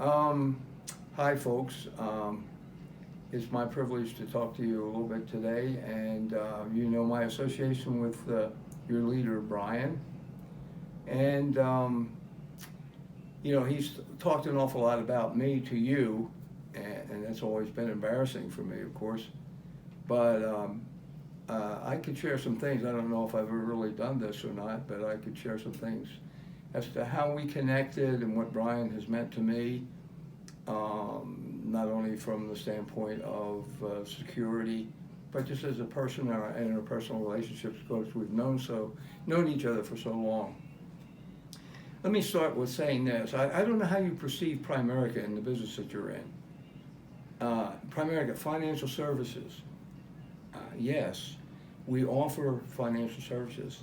Um, Hi, folks. It's my privilege to talk to you a little bit today, and you know my association with your leader, Brian. And he's talked an awful lot about me to you, and that's always been embarrassing for me, of course. But I could share some things. I don't know if I've ever really done this or not, but I could share some things as to how we connected and what Brian has meant to me, not only from the standpoint of security, but just as a person in our interpersonal relationships, because we've known each other for so long. Let me start with saying this. I don't know how you perceive Primerica in the business that you're in. Primerica Financial Services. Yes, we offer financial services,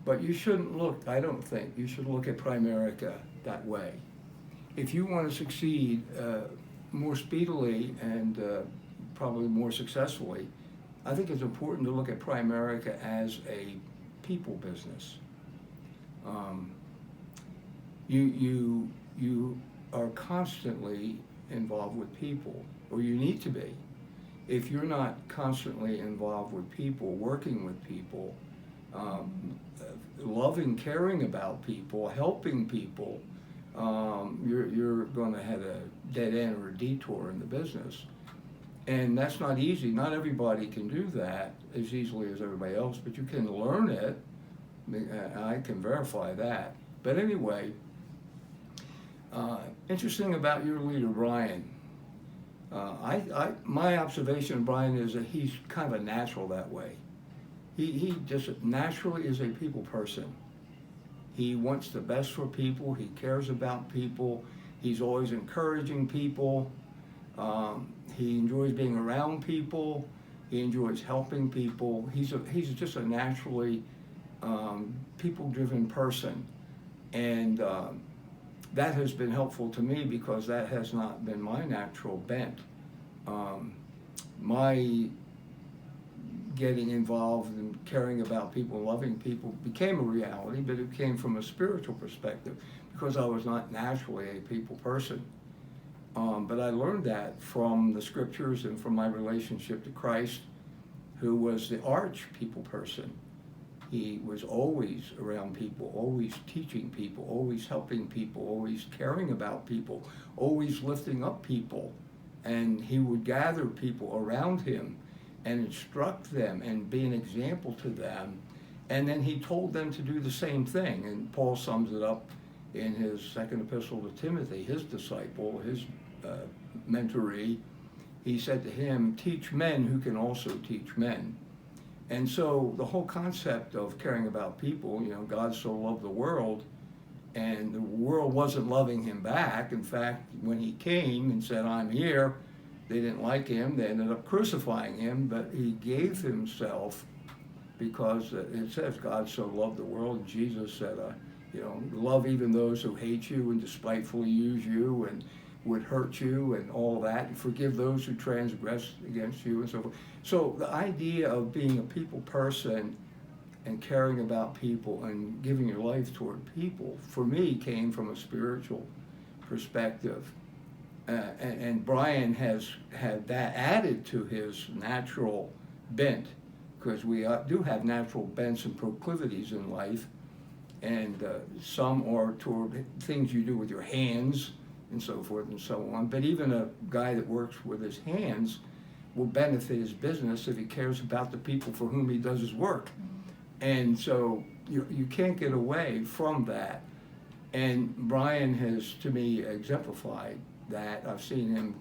but you shouldn't look, I don't think, you should look at Primerica that way. If you want to succeed more speedily and probably more successfully, I think it's important to look at Primerica as a people business. Um, you are constantly involved with people, or you need to be. If you're not constantly involved with people, working with people, loving, caring about people, helping people, you're going to have a dead end or a detour in the business. And that's not easy. Not everybody can do that as easily as everybody else, but you can learn it. I can verify that. But anyway, interesting about your leader, Brian. My observation of Brian is that he's kind of a natural that way. He just naturally is a people person. He wants the best for people. He cares about people. He's always encouraging people. He enjoys being around people. He enjoys helping people. He's just a naturally people-driven person, and that has been helpful to me because that has not been my natural bent. My getting involved and caring about people, loving people became a reality, but it came from a spiritual perspective because I was not naturally a people person. But I learned that from the scriptures and from my relationship to Christ, who was the arch people person. He was always around people, always teaching people, always helping people, always caring about people, always lifting up people. And he would gather people around him and instruct them and be an example to them. And then he told them to do the same thing. And Paul sums it up in his second epistle to Timothy, his disciple, his mentoree. He said to him, teach men who can also teach men. And so the whole concept of caring about people, God so loved the world, and the world wasn't loving him back. In fact, when he came and said, I'm here, they didn't like him. They ended up crucifying him, but he gave himself because it says God so loved the world. And Jesus said, love even those who hate you and despitefully use you and would hurt you and all that, and forgive those who transgress against you and so forth. So the idea of being a people person and caring about people and giving your life toward people, for me, came from a spiritual perspective. And Brian has had that added to his natural bent, because we do have natural bents and proclivities in life, and some are toward things you do with your hands and so forth and so on. But even a guy that works with his hands will benefit his business if he cares about the people for whom he does his work. And so you can't get away from that. And Brian has, to me, exemplified that. I've seen him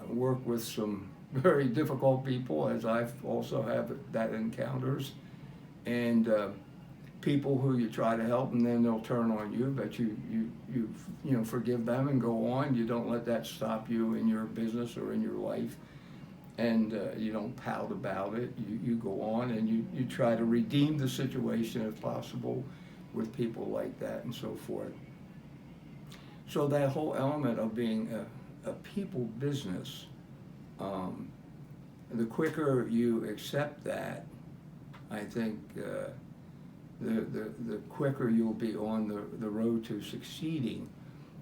work with some very difficult people, as I've also had that encounters, and people who you try to help and then they'll turn on you, but you forgive them and go on. You don't let that stop you in your business or in your life, and you don't pout about it. You go on and you try to redeem the situation if possible with people like that and so forth. So that whole element of being a people business, the quicker you accept that, I think the quicker you'll be on the road to succeeding.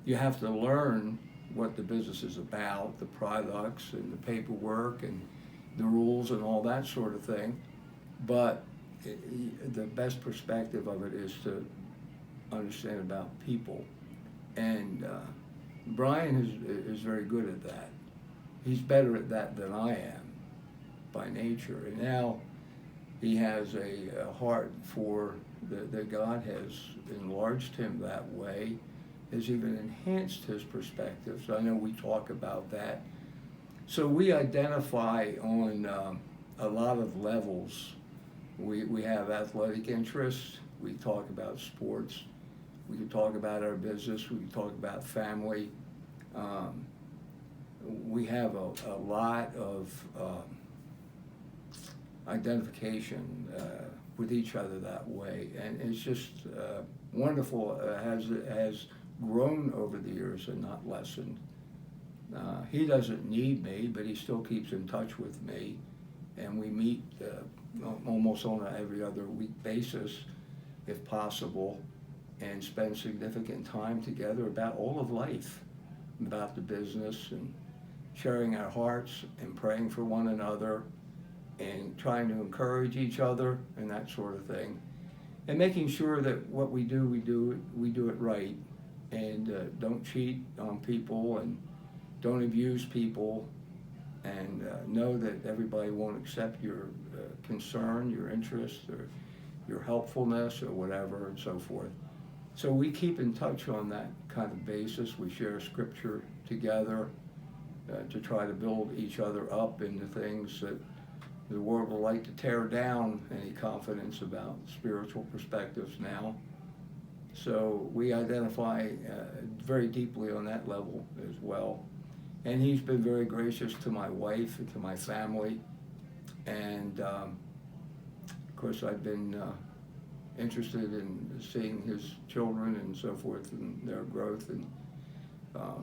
you have to learn what the business is about, the products and the paperwork and the rules and all that sort of thing. But the best perspective of it is to understand about people. And Brian is very good at that. He's better at that than I am by nature. And now he has a heart for that God has enlarged him that way, has even enhanced his perspectives. I know we talk about that. So we identify on a lot of levels. We have athletic interests, we talk about sports, we can talk about our business, we can talk about family. We have a lot of identification with each other that way, and it's just wonderful. Has grown over the years and not lessened. He doesn't need me, but he still keeps in touch with me, and we meet almost on an every other week basis, if possible, and spend significant time together about all of life, about the business, and sharing our hearts and praying for one another and trying to encourage each other and that sort of thing, and making sure that what we do it right, and don't cheat on people and don't abuse people, and know that everybody won't accept your concern, your interest, or your helpfulness or whatever and so forth. So we keep in touch on that kind of basis. We share scripture together to try to build each other up in the things that the world will like to tear down any confidence about spiritual perspectives now. So we identify very deeply on that level as well. And he's been very gracious to my wife and to my family. And of course I've been interested in seeing his children and so forth and their growth. And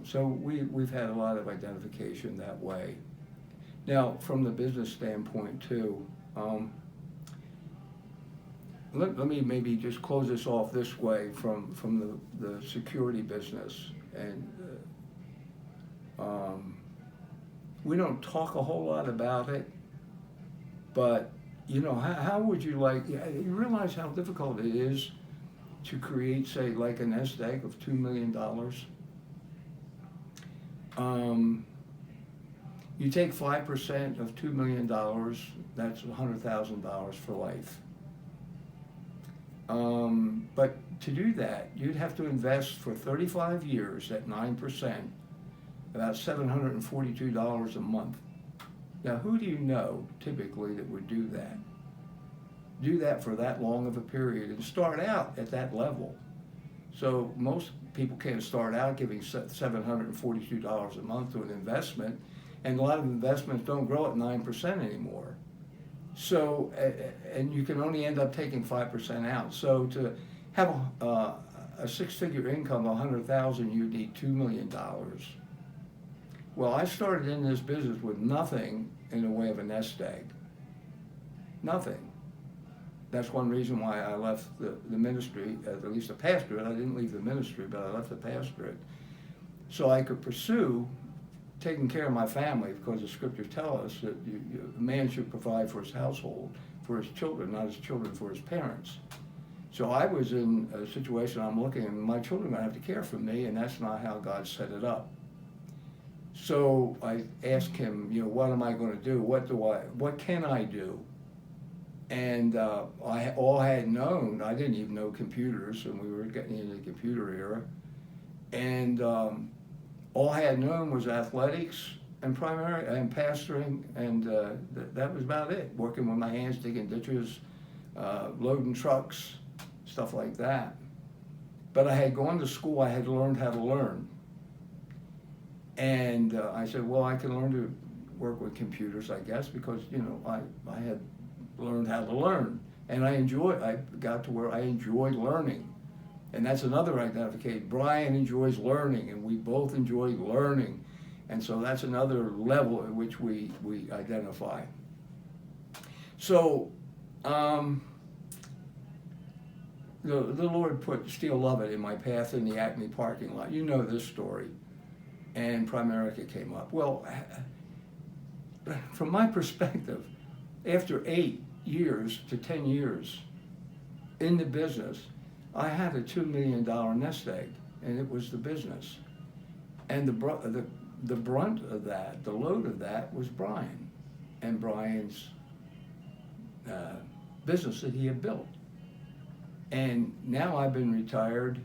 so we've had a lot of identification that way. Now, from the business standpoint too, let me maybe just close this off this way from the security business. And we don't talk a whole lot about it, but you know, how would you like, you realize how difficult it is to create, say, like a nest egg of $2 million? You take 5% of $2 million, that's $100,000 for life. But to do that, you'd have to invest for 35 years at 9%, about $742 a month. Now, who do you know typically that would do that? Do that for that long of a period and start out at that level. So most people can't start out giving $742 a month to an investment, and a lot of investments don't grow at 9% anymore. So, and you can only end up taking 5% out. So to have a six-figure income of $100,000, you need $2 million. Well, I started in this business with nothing in the way of a nest egg. Nothing. That's one reason why I left the ministry, at least the pastorate. I didn't leave the ministry, but I left the pastorate. So I could pursue taking care of my family, because the scriptures tell us that a man should provide for his household, for his children, not his children for his parents. So I was in a situation, I'm looking, and my children are going to have to care for me, and that's not how God set it up. So I asked him, you know, what am I going to do? What can I do? And all I had known, I didn't even know computers, and we were getting into the computer era. And all I had known was athletics and pastoring, and that was about it. Working with my hands, digging ditches, loading trucks, stuff like that. But I had gone to school, I had learned how to learn. And I said, well, I can learn to work with computers, I guess, because, you know, I had learned how to learn. And I got to where I enjoyed learning. And that's another identification. Brian enjoys learning, and we both enjoy learning. And so that's another level at which we identify. So the Lord put Steel Lovett in my path in the Acme parking lot. You know this story. And Primerica came up. Well, from my perspective, after 8 years to 10 years in the business, I had a $2 million nest egg, and it was the business. And the brunt of that, the load of that, was Brian and Brian's business that he had built. And now I've been retired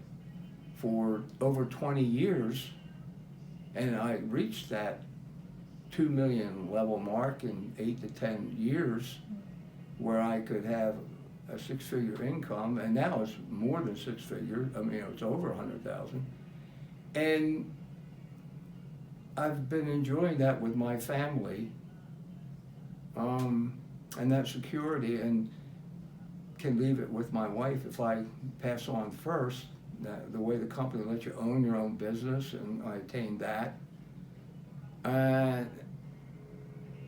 for over 20 years, and I reached that 2 million level mark in 8 to 10 years, where I could have a 6-figure income, and now it's more than 6 figures. I mean, it's over 100,000. And I've been enjoying that with my family, and that security, and can leave it with my wife if I pass on first. The way the company lets you own your own business, and I attained that, and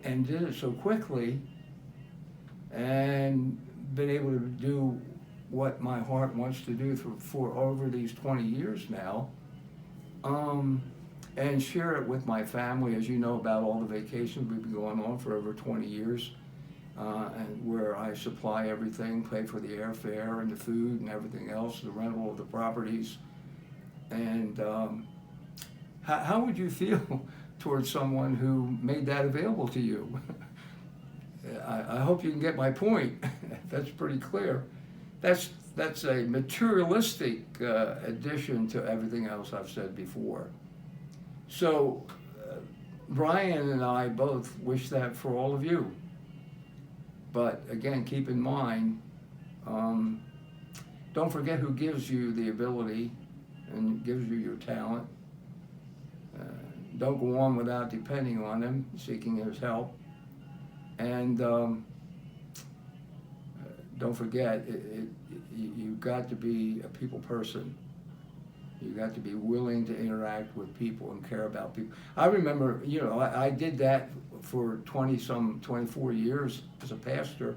did it so quickly, and been able to do what my heart wants to do for over these 20 years now, and share it with my family. As you know about all the vacations we've been going on for over 20 years, and where I supply everything, pay for the airfare and the food and everything else, the rental of the properties. And how would you feel towards someone who made that available to you? I hope you can get my point. That's pretty clear. That's a materialistic addition to everything else I've said before. So Brian and I both wish that for all of you. But again, keep in mind, don't forget who gives you the ability and gives you your talent. Don't go on without depending on him, seeking his help. And don't forget, you've got to be a people person. You've got to be willing to interact with people and care about people. I remember, I did that for 24 years as a pastor,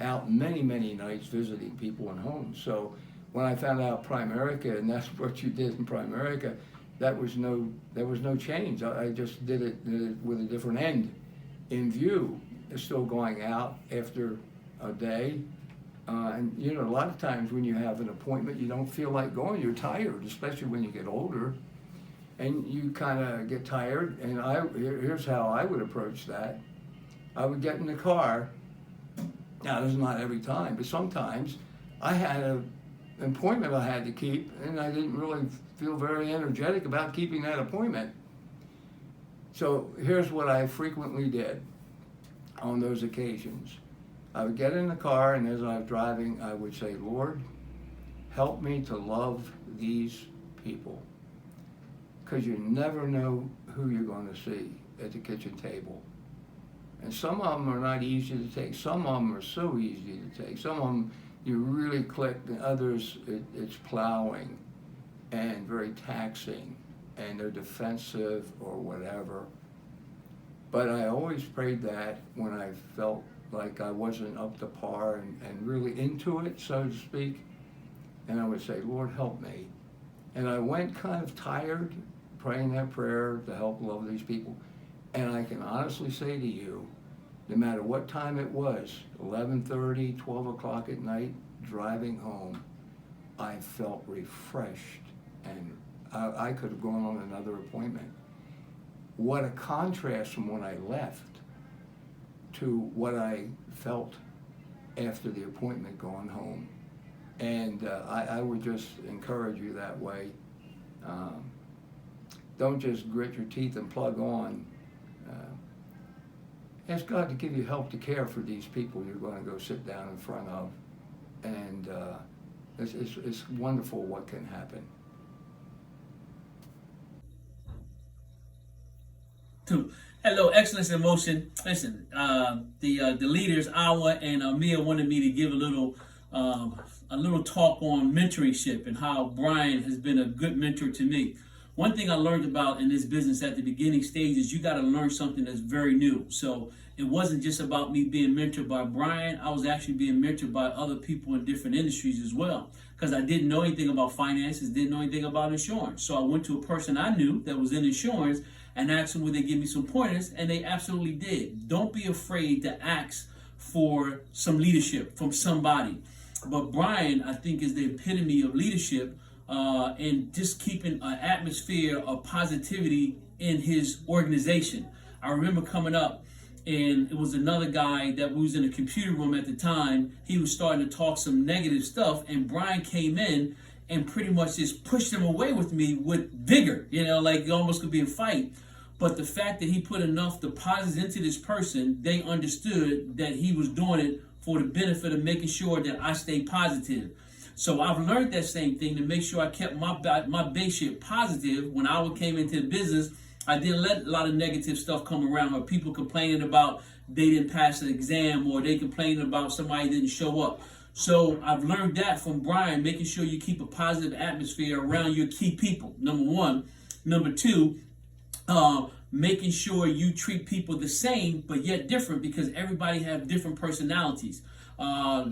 out many, many nights visiting people in homes. So when I found out Primerica, and that's what you did in Primerica, there was no change. I just did it with a different end in view. It's still going out after a day. And a lot of times when you have an appointment, you don't feel like going. You're tired, especially when you get older. And you kind of get tired. And here's how I would approach that. I would get in the car. Now, this is not every time, but sometimes I had an appointment I had to keep, and I didn't really feel very energetic about keeping that appointment. So here's what I frequently did on those occasions. I would get in the car, and as I was driving, I would say, Lord, help me to love these people. Because you never know who you're going to see at the kitchen table. And some of them are not easy to take. Some of them are so easy to take. Some of them you really click, and others it's plowing and very taxing, and they're defensive or whatever. But I always prayed that when I felt like I wasn't up to par and really into it, so to speak. And I would say, Lord, help me. And I went kind of tired praying that prayer to help love these people. And I can honestly say to you, no matter what time it was, 11:30, 12 o'clock at night, driving home, I felt refreshed, and I could have gone on another appointment. What a contrast from when I left to what I felt after the appointment going home. And I would just encourage you that way. Don't just grit your teeth and plug on. Ask God to give you help to care for these people you're going to go sit down in front of. And it's wonderful what can happen. Hello, Excellence in Motion. Listen, the Leaders Hour and Mia wanted me to give a little talk on mentorship and how Brian has been a good mentor to me. one thing I learned about in this business at the beginning stage is you got to learn something that's very new. So it wasn't just about me being mentored by Brian. I was actually being mentored by other people in different industries as well, because I didn't know anything about finances, didn't know anything about insurance. So I went to a person I knew that was in insurance and asked them would they give me some pointers, and they absolutely did. Don't be afraid to ask for some leadership from somebody. But Brian, I think, is the epitome of leadership and just keeping an atmosphere of positivity in his organization. I remember coming up, and it was another guy that was in a computer room at the time. He was starting to talk some negative stuff, and Brian came in and pretty much just pushed him away with me with vigor, like it almost could be a fight. But the fact that he put enough deposits into this person, they understood that he was doing it for the benefit of making sure that I stay positive. So I've learned that same thing to make sure I kept my base ship positive. When I came into the business, I didn't let a lot of negative stuff come around, or people complaining about they didn't pass an exam, or they complaining about somebody didn't show up. So I've learned that from Brian, making sure you keep a positive atmosphere around your key people, number one. Number two, making sure you treat people the same but yet different, because everybody have different personalities. Our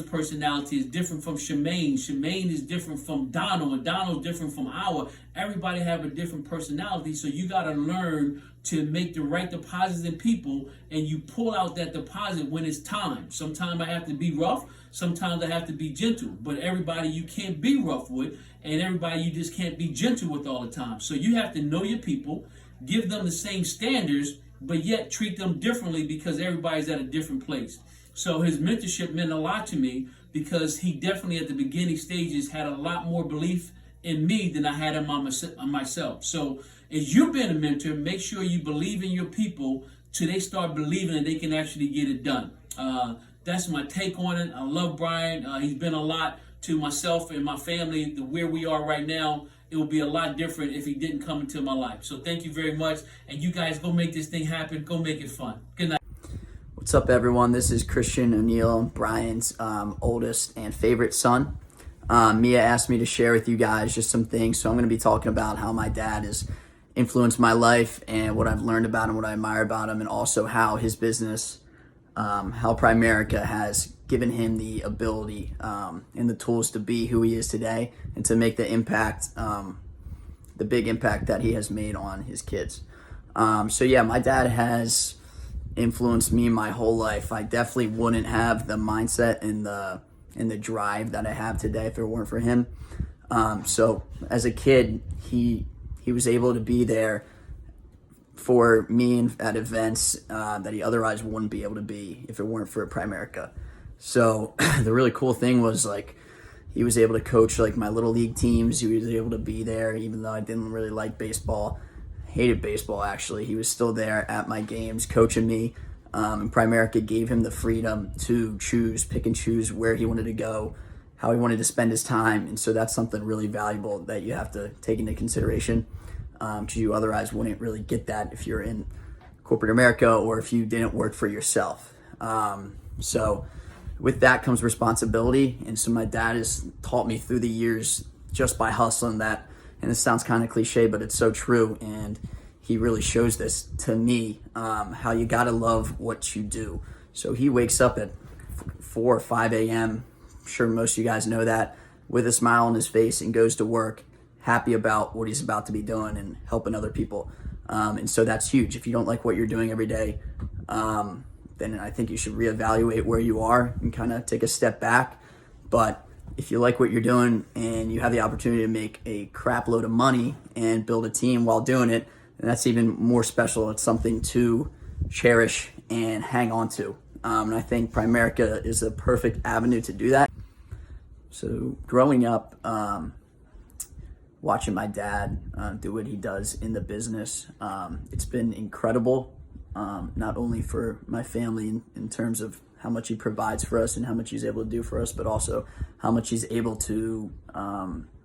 personality is different from Shemaine. Shemaine is different from Donald, and Donald's different from our. Everybody have a different personality, so you got to learn to make the right deposits in people, and you pull out that deposit when it's time. Sometimes I have to be rough, sometimes I have to be gentle, but everybody you can't be rough with, and everybody you just can't be gentle with all the time. So you have to know your people, give them the same standards, but yet treat them differently, because everybody's at a different place. So his mentorship meant a lot to me, because he definitely at the beginning stages had a lot more belief in me than I had in myself. So as you've been a mentor, make sure you believe in your people till they start believing that they can actually get it done. That's my take on it. I love Brian. He's been a lot to myself and my family. Where we are right now, it would be a lot different if he didn't come into my life. So thank you very much. And you guys go make this thing happen. Go make it fun. Good night. What's up, everyone? This is Christian O'Neill, Brian's oldest and favorite son. Mia asked me to share with you guys just some things, so I'm going to be talking about how my dad has influenced my life and what I've learned about him, what I admire about him, and also how his business, how Primerica has given him the ability and the tools to be who he is today and to make the impact, the big impact that he has made on his kids. So yeah, my dad has influenced me my whole life. I definitely wouldn't have the mindset and the drive that I have today if it weren't for him. So as a kid, he was able to be there for me at events that he otherwise wouldn't be able to be if it weren't for Primerica. So the really cool thing was, like, he was able to coach like my little league teams. He was able to be there even though I didn't really like baseball. Hated baseball, actually. He was still there at my games coaching me, and Primerica gave him the freedom to pick and choose where he wanted to go, how he wanted to spend his time. And so that's something really valuable that you have to take into consideration, because you otherwise wouldn't really get that if you're in corporate America or if you didn't work for yourself. So with that comes responsibility. And so my dad has taught me through the years, just by hustling, that, and this sounds kind of cliche, but it's so true. And he really shows this to me, how you got to love what you do. So he wakes up at 4 or 5 a.m. I'm sure most of you guys know that, with a smile on his face, and goes to work happy about what he's about to be doing and helping other people. And so that's huge. If you don't like what you're doing every day, then I think you should reevaluate where you are and kind of take a step back. But if you like what you're doing and you have the opportunity to make a crap load of money and build a team while doing it, then that's even more special. It's something to cherish and hang on to. And I think Primerica is a perfect avenue to do that. So growing up, watching my dad do what he does in the business, it's been incredible, not only for my family in terms of how much he provides for us and how much he's able to do for us, but also how much he's able to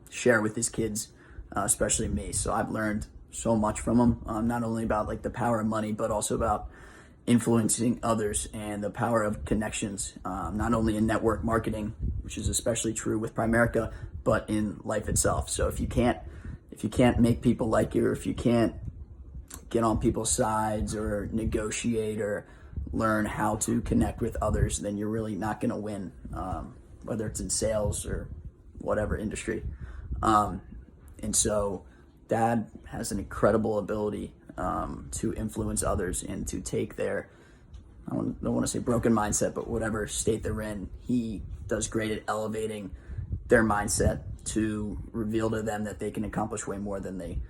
share with his kids, especially me. So I've learned so much from him, not only about like the power of money, but also about influencing others and the power of connections, not only in network marketing, which is especially true with Primerica, but in life itself. So if if you can't make people like you, or if you can't get on people's sides or negotiate or learn how to connect with others, then you're really not going to win, whether it's in sales or whatever industry. And so Dad has an incredible ability to influence others and to take their, I don't want to say broken mindset, but whatever state they're in, he does great at elevating their mindset to reveal to them that they can accomplish way more than they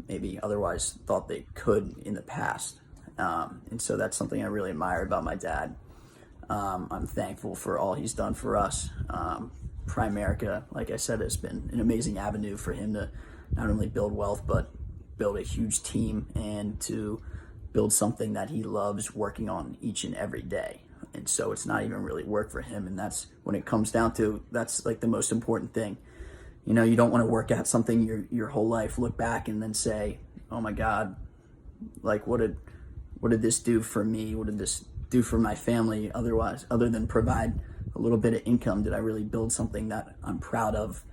maybe otherwise thought they could in the past. And so that's something I really admire about my dad. I'm thankful for all he's done for us. Primerica, like I said, has been an amazing avenue for him to not only build wealth, but build a huge team and to build something that he loves working on each and every day. And so it's not even really work for him. And that's when it comes down to, that's like the most important thing. You know, you don't want to work at something your whole life, look back and then say, oh my God, like what did this do for me? What did this do for my family otherwise, other than provide a little bit of income? Did I really build something that I'm proud of?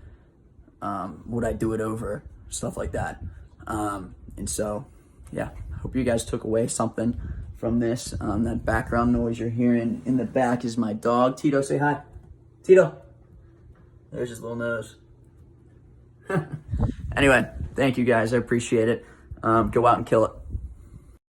Would I do it over? Stuff like that. And so, yeah, hope you guys took away something from this. That background noise you're hearing in the back is my dog. Tito, say hi. Tito. There's his little nose. Anyway, thank you guys. I appreciate it. Go out and kill it.